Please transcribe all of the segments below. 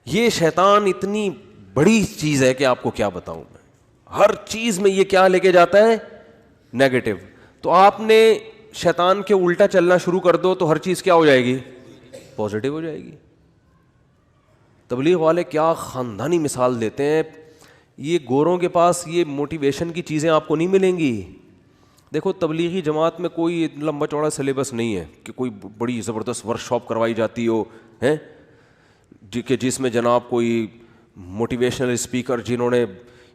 یہ شیطان اتنی بڑی چیز ہے کہ آپ کو کیا بتاؤں میں, ہر چیز میں یہ کیا لے کے جاتا ہے, نیگیٹو. تو آپ نے شیطان کے الٹا چلنا شروع کر دو تو ہر چیز کیا ہو جائے گی, پازیٹیو ہو جائے گی. تبلیغ والے کیا خاندانی مثال دیتے ہیں. یہ گوروں کے پاس یہ موٹیویشن کی چیزیں آپ کو نہیں ملیں گی. دیکھو تبلیغی جماعت میں کوئی لمبا چوڑا سلیبس نہیں ہے کہ کوئی بڑی زبردست ورک شاپ کروائی جاتی ہو ہیں کہ جس میں جناب کوئی موٹیویشنل اسپیکر جنہوں نے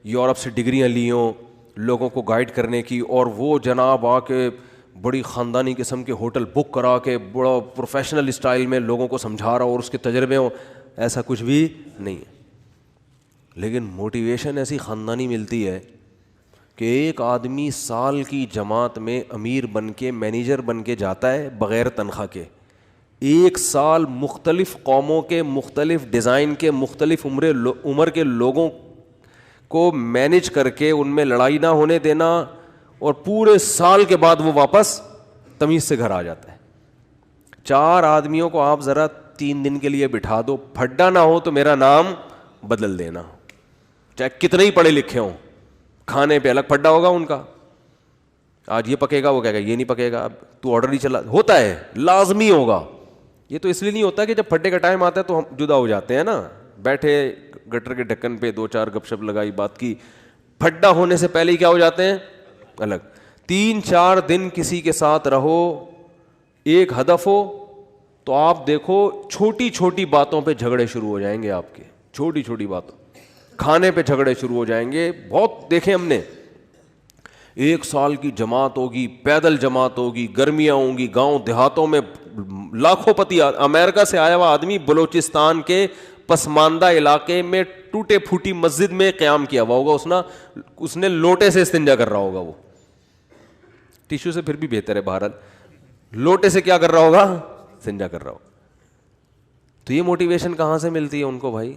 یورپ سے ڈگریاں لی ہوں لوگوں کو گائیڈ کرنے کی, اور وہ جناب آ کے بڑی خاندانی قسم کے ہوٹل بک کرا کے بڑا پروفیشنل اسٹائل میں لوگوں کو سمجھا رہا ہو اور اس کے تجربے ہوں. ایسا کچھ بھی نہیں ہے. لیکن موٹیویشن ایسی خاندانی ملتی ہے کہ ایک آدمی سال کی جماعت میں امیر بن کے مینیجر بن کے جاتا ہے بغیر تنخواہ کے. ایک سال مختلف قوموں کے مختلف ڈیزائن کے مختلف عمر کے لوگوں کو مینیج کر کے ان میں لڑائی نہ ہونے دینا, اور پورے سال کے بعد وہ واپس تمیز سے گھر آ جاتا ہے. 4 آدمیوں کو آپ ذرا 3 دن کے لیے بٹھا دو, پھڈا نہ ہو تو میرا نام بدل دینا, چاہے کتنے ہی پڑھے لکھے ہوں. کھانے پہ الگ پھڈا ہوگا ان کا, آج یہ پکے گا وہ کہے گا یہ نہیں پکے گا, اب تو آرڈر ہی چلا ہوتا ہے لازمی ہوگا. یہ تو اس لیے نہیں ہوتا کہ جب پھڈے کا ٹائم آتا ہے تو ہم جدا ہو جاتے ہیں نا, بیٹھے گٹر کے ڈھکن پہ 2-4 گپ شپ لگائی بات کی, پھڈا ہونے سے پہلے ہی کیا ہو جاتے ہیں الگ. 3-4 دن کسی کے ساتھ رہو, ایک ہدف ہو تو آپ دیکھو چھوٹی چھوٹی باتوں پہ جھگڑے شروع ہو جائیں گے آپ کے, چھوٹی چھوٹی باتوں, کھانے پہ جھگڑے شروع ہو جائیں گے. بہت دیکھیں ہم نے, 1 سال کی جماعت ہوگی, پیدل جماعت ہوگی, گرمیاں ہوں گی, گاؤں دیہاتوں میں لاکھوں پتی, امریکہ سے آیا ہوا آدمی بلوچستان کے پسماندہ علاقے میں ٹوٹے پھوٹی مسجد میں قیام کیا ہوا ہوگا, اس نے لوٹے سے استنجا کر رہا ہوگا, وہ ٹیشو سے پھر بھی بہتر ہے, بہرحال لوٹے سے کیا کر رہا ہوگا, استنجا کر رہا ہوگا. تو یہ موٹیویشن کہاں سے ملتی ہے ان کو بھائی؟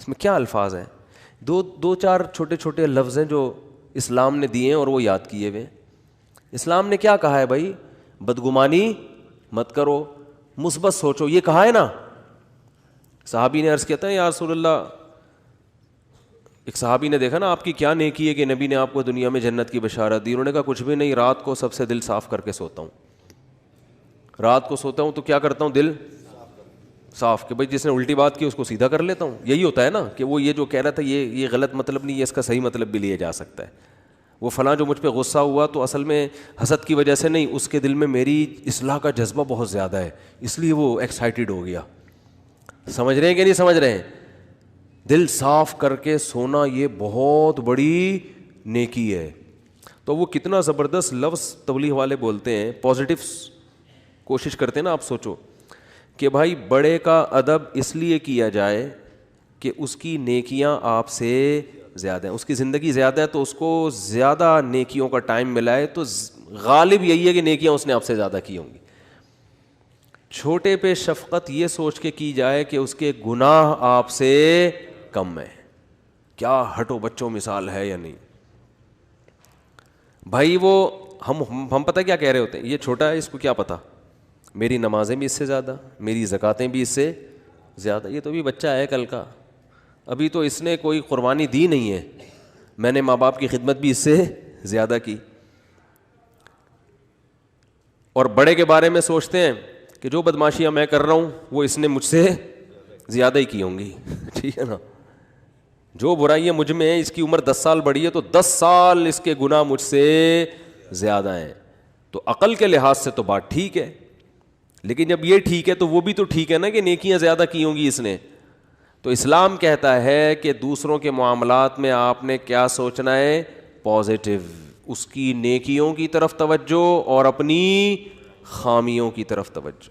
اس میں کیا الفاظ ہیں؟ 2-4 چھوٹے چھوٹے لفظ ہیں جو اسلام نے دیے ہیں اور وہ یاد کیے ہوئے. اسلام نے کیا کہا ہے بھائی؟ بدگمانی مت کرو, مثبت سوچو, یہ کہا ہے نا. صحابی نے عرض کیا تھا یا رسول اللہ, ایک صحابی نے دیکھا نا آپ کی کیا نیکی ہے کہ نبی نے آپ کو دنیا میں جنت کی بشارت دی. انہوں نے کہا کچھ بھی نہیں, رات کو سب سے دل صاف کر کے سوتا ہوں. رات کو سوتا ہوں تو کیا کرتا ہوں, دل صاف, کہ بھائی جس نے الٹی بات کی اس کو سیدھا کر لیتا ہوں. یہی ہوتا ہے نا کہ وہ یہ جو کہہ رہا تھا یہ غلط مطلب نہیں ہے, اس کا صحیح مطلب بھی لیا جا سکتا ہے. وہ فلاں جو مجھ پہ غصہ ہوا تو اصل میں حسد کی وجہ سے نہیں, اس کے دل میں میری اصلاح کا جذبہ بہت زیادہ ہے, اس لیے وہ ایکسائٹیڈ ہو گیا. سمجھ رہے ہیں کہ نہیں سمجھ رہے ہیں؟ دل صاف کر کے سونا یہ بہت بڑی نیکی ہے. تو وہ کتنا زبردست لفظ تبلیغ والے بولتے ہیں, پازیٹیو کوشش کرتے ہیں نا. آپ سوچو کہ بھائی بڑے کا ادب اس لیے کیا جائے کہ اس کی نیکیاں آپ سے زیادہ ہیں, اس کی زندگی زیادہ ہے تو اس کو زیادہ نیکیوں کا ٹائم ملا ہے, تو غالب یہی ہے کہ نیکیاں اس نے آپ سے زیادہ کی ہوں گی. چھوٹے پہ شفقت یہ سوچ کے کی جائے کہ اس کے گناہ آپ سے کم ہیں. کیا ہٹو بچوں مثال ہے یا نہیں بھائی؟ وہ ہم پتہ کیا کہہ رہے ہوتے ہیں, یہ چھوٹا ہے اس کو کیا پتہ, میری نمازیں بھی اس سے زیادہ, میری زکاتیں بھی اس سے زیادہ, یہ تو بھی بچہ ہے کل کا, ابھی تو اس نے کوئی قربانی دی نہیں ہے, میں نے ماں باپ کی خدمت بھی اس سے زیادہ کی. اور بڑے کے بارے میں سوچتے ہیں کہ جو بدماشیاں میں کر رہا ہوں وہ اس نے مجھ سے زیادہ ہی کی ہوں گی. ٹھیک ہے نا, جو برائیاں مجھ میں ہیں, اس کی عمر 10 سال بڑی ہے تو 10 سال اس کے گناہ مجھ سے زیادہ ہیں. تو عقل کے لحاظ سے تو بات ٹھیک ہے, لیکن جب یہ ٹھیک ہے تو وہ بھی تو ٹھیک ہے نا کہ نیکیاں زیادہ کی ہوں گی اس نے. تو اسلام کہتا ہے کہ دوسروں کے معاملات میں آپ نے کیا سوچنا ہے, پازیٹیو, اس کی نیکیوں کی طرف توجہ اور اپنی خامیوں کی طرف توجہ,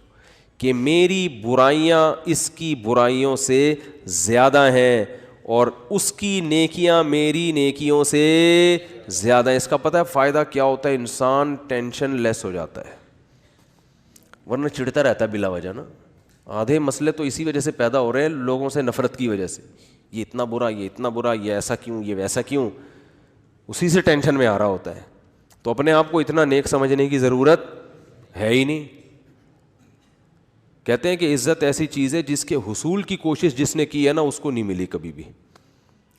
کہ میری برائیاں اس کی برائیوں سے زیادہ ہیں اور اس کی نیکیاں میری نیکیوں سے زیادہ ہیں. اس کا پتہ ہے فائدہ کیا ہوتا ہے؟ انسان ٹینشن لیس ہو جاتا ہے, ورنہ چڑھتا رہتا ہے بلا وجہ نا. آدھے مسئلے تو اسی وجہ سے پیدا ہو رہے ہیں, لوگوں سے نفرت کی وجہ سے. یہ اتنا برا, یہ اتنا برا, یہ ایسا کیوں, یہ ویسا کیوں, اسی سے ٹینشن میں آ رہا ہوتا ہے. تو اپنے آپ کو اتنا نیک سمجھنے کی ضرورت ہے ہی نہیں. کہتے ہیں کہ عزت ایسی چیز ہے جس کے حصول کی کوشش جس نے کی ہے نا اس کو نہیں ملی کبھی بھی,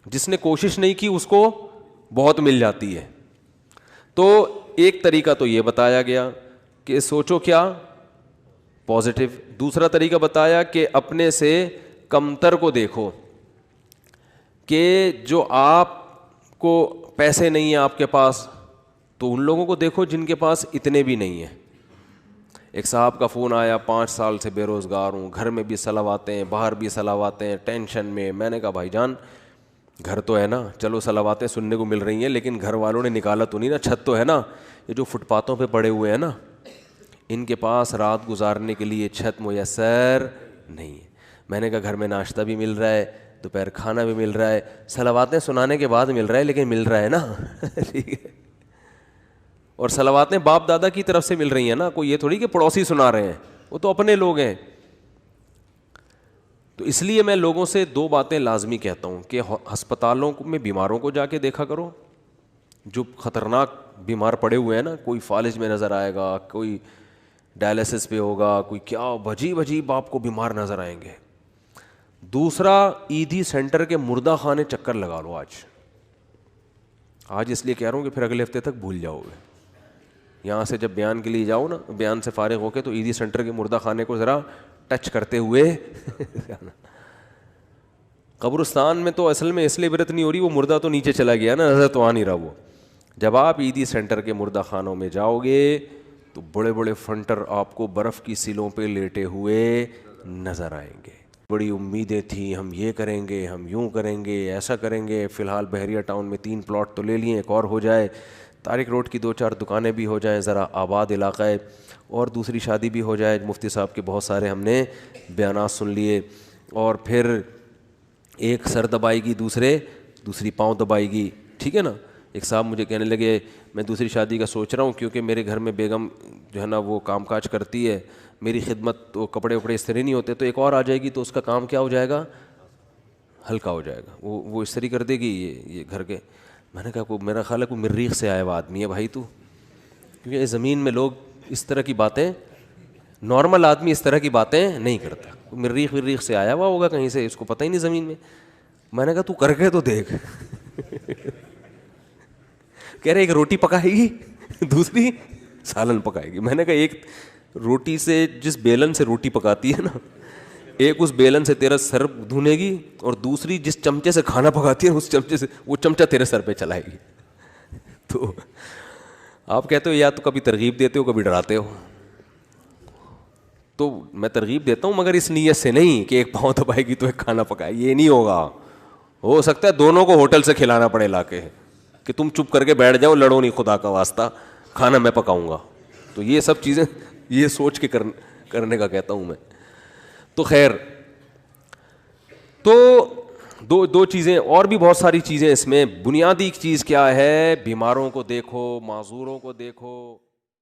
جس نے کوشش نہیں کی اس کو بہت مل جاتی ہے. تو ایک طریقہ تو یہ بتایا گیا کہ سوچو کیا پازیٹیو. دوسرا طریقہ بتایا کہ اپنے سے کمتر کو دیکھو, کہ جو آپ کو پیسے نہیں ہیں آپ کے پاس تو ان لوگوں کو دیکھو جن کے پاس اتنے بھی نہیں ہیں. ایک صاحب کا فون آیا, 5 سال سے بے روزگار ہوں, گھر میں بھی صلواتے ہیں, باہر بھی صلواتے ہیں, ٹینشن میں. میں نے کہا بھائی جان گھر تو ہے نا, چلو صلواتیں سننے کو مل رہی ہیں لیکن گھر والوں نے نکالا تو نہیں نا, چھت تو ہے نا. یہ جو فٹ پاتھوں پہ پڑے ہوئے ہیں نا ان کے پاس رات گزارنے کے لیے چھت میسر نہیں ہے. میں نے کہا گھر میں ناشتہ بھی مل رہا ہے, دوپہر کھانا بھی مل رہا ہے, صلواتیں سنانے کے بعد مل رہا ہے لیکن مل رہا ہے نا. ٹھیک ہے, اور صلواتیں باپ دادا کی طرف سے مل رہی ہیں نا, کوئی یہ تھوڑی کہ پڑوسی سنا رہے ہیں, وہ تو اپنے لوگ ہیں. تو اس لیے میں لوگوں سے 2 باتیں لازمی کہتا ہوں کہ ہسپتالوں میں بیماروں کو جا کے دیکھا کرو, جو خطرناک بیمار پڑے ہوئے ہیں نا, کوئی فالج میں نظر آئے گا, کوئی ڈائلسس پہ ہوگا, کوئی کیا عجیب عجیب آپ کو بیمار نظر آئیں گے. دوسرا عیدی سینٹر کے مردہ خانے چکر لگا لو آج اس لیے کہہ رہا ہوں کہ پھر اگلے ہفتے تک بھول جاؤ گے. یہاں سے جب بیان کے لیے جاؤ نا, بیان سے فارغ ہو کے تو عیدی سینٹر کے مردہ خانے کو ذرا ٹچ کرتے ہوئے. قبرستان میں تو اصل میں اس لیے عبرت نہیں ہو رہی, وہ مردہ تو نیچے چلا گیا نا, نظر تو آ نہیں رہا وہ. جب آپ عیدی سینٹر کے مردہ خانوں میں جاؤ گے تو بڑے بڑے فنٹر آپ کو برف کی سیلوں پہ لیٹے ہوئے نظر آئیں گے. بڑی امیدیں تھیں, ہم یہ کریں گے, ہم یوں کریں گے, ایسا کریں گے. فی الحال بحریہ ٹاؤن میں 3 پلاٹ تو لے لیے, ایک اور ہو جائے, طارق روڈ کی 2-4 دکانیں بھی ہو جائیں, ذرا آباد علاقہ ہے, اور دوسری شادی بھی ہو جائے. مفتی صاحب کے بہت سارے ہم نے بیانات سن لیے, اور پھر ایک سر دبائے گی, دوسری پاؤں دبائے گی. ٹھیک ہے نا. ایک صاحب مجھے کہنے لگے میں دوسری شادی کا سوچ رہا ہوں کیونکہ میرے گھر میں بیگم جو ہے نا وہ کام کاج کرتی ہے, میری خدمت, تو کپڑے وپڑے اس طرح نہیں ہوتے, تو ایک اور آ جائے گی تو اس کا کام کیا ہو جائے گا, ہلکا ہو جائے گا, وہ اس طرح کر دے گی یہ گھر کے. میں نے کہا میرا خیال ہے کوئی مریخ سے آیا ہوا آدمی ہے بھائی تو, کیونکہ اس زمین میں لوگ اس طرح کی باتیں, نارمل آدمی اس طرح کی باتیں نہیں کرتا. مریخ سے آیا ہوا ہوگا کہیں سے, اس کو پتہ ہی نہیں زمین میں. میں نے کہا تو کر کے تو دیکھ. کہہ رہے ایک روٹی پکائے گی, دوسری سالن پکائے گی. میں نے کہا ایک روٹی سے, جس بیلن سے روٹی پکاتی ہے نا, ایک اس بیلن سے تیرا سر دھونے گی, اور دوسری جس چمچے سے کھانا پکاتی ہے اس چمچے سے وہ چمچہ تیرے سر پہ چلائے گی. تو آپ کہتے ہو یا تو کبھی ترغیب دیتے ہو کبھی ڈراتے ہو. تو میں ترغیب دیتا ہوں مگر اس نیت سے نہیں کہ ایک پاؤں دبائے گی تو ایک کھانا پکائے, یہ نہیں ہوگا. ہو سکتا ہے دونوں کو ہوٹل سے کھلانا پڑے لا کے, کہ تم چپ کر کے بیٹھ جاؤ, لڑو نہیں, خدا کا واسطہ کھانا میں پکاؤں گا. تو یہ سب چیزیں یہ سوچ کے کرنے کا کہتا ہوں میں. تو خیر, تو دو چیزیں, اور بھی بہت ساری چیزیں اس میں. بنیادی چیز کیا ہے, بیماروں کو دیکھو, معذوروں کو دیکھو.